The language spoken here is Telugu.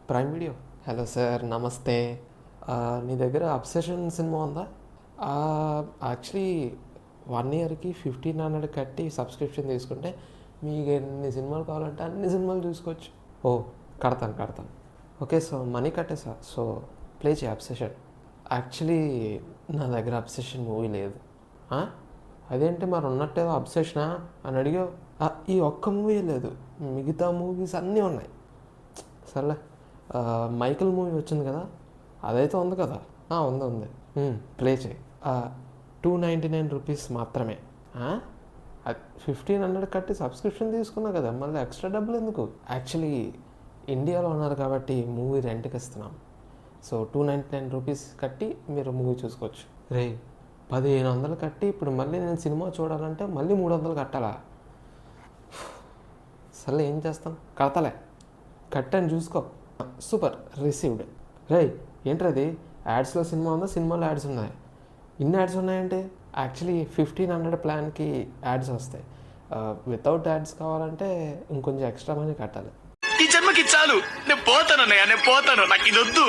Prime video. హలో సార్, నమస్తే. నీ దగ్గర అబ్సెషన్ సినిమా ఉందా? యాక్చువల్లీ 1 ఇయర్కి 1500 కట్టి సబ్స్క్రిప్షన్ తీసుకుంటే మీకు ఎన్ని సినిమాలు కావాలంటే అన్ని సినిమాలు చూసుకోవచ్చు. ఓ, కడతాను. ఓకే, సో మనీ కట్టేసా, సో ప్లే చేయి అబ్సెషన్. యాక్చువల్లీ నా దగ్గర అబ్సెషన్ మూవీ లేదు. అదేంటి మరి ఉన్నట్టేదో అబ్సెషనా అని అడిగావు. ఈ ఒక్క మూవీ లేదు, మిగతా మూవీస్ అన్నీ ఉన్నాయి. సర్లే, మైకిల్ మూవీ వచ్చింది కదా, అదైతే ఉంది కదా. ఉంది. ప్లే చేయి. 299 రూపీస్ మాత్రమే. 1500 కట్టి సబ్స్క్రిప్షన్ తీసుకున్నా కదా, మళ్ళీ ఎక్స్ట్రా డబ్బులు ఎందుకు? యాక్చువల్లీ ఇండియాలో ఉన్నారు కాబట్టి మూవీ రెంట్కి ఇస్తున్నాం. సో 299 రూపీస్ కట్టి మీరు మూవీ చూసుకోవచ్చు. 1500 కట్టి ఇప్పుడు మళ్ళీ నేను సినిమా చూడాలంటే మళ్ళీ 300 కట్టాలా? సర్లే, ఏం చేస్తాను, కడతలే. కట్టాను, చూసుకో. Super, received. ఏంట్రది? యాడ్స్లో సినిమా ఉందా, సినిమాలో యాడ్స్ ఉన్నాయి? ఇన్ని యాడ్స్ ఉన్నాయంటే యాక్చువల్లీ 1500 ప్లాన్కి యాడ్స్ వస్తాయి. వితౌట్ యాడ్స్ కావాలంటే ఇంకొంచెం ఎక్స్ట్రా మనీ కట్టాలి. ఈ జన్మకి చాలు, నేను పోతాను, నాకు ఇది వద్దు.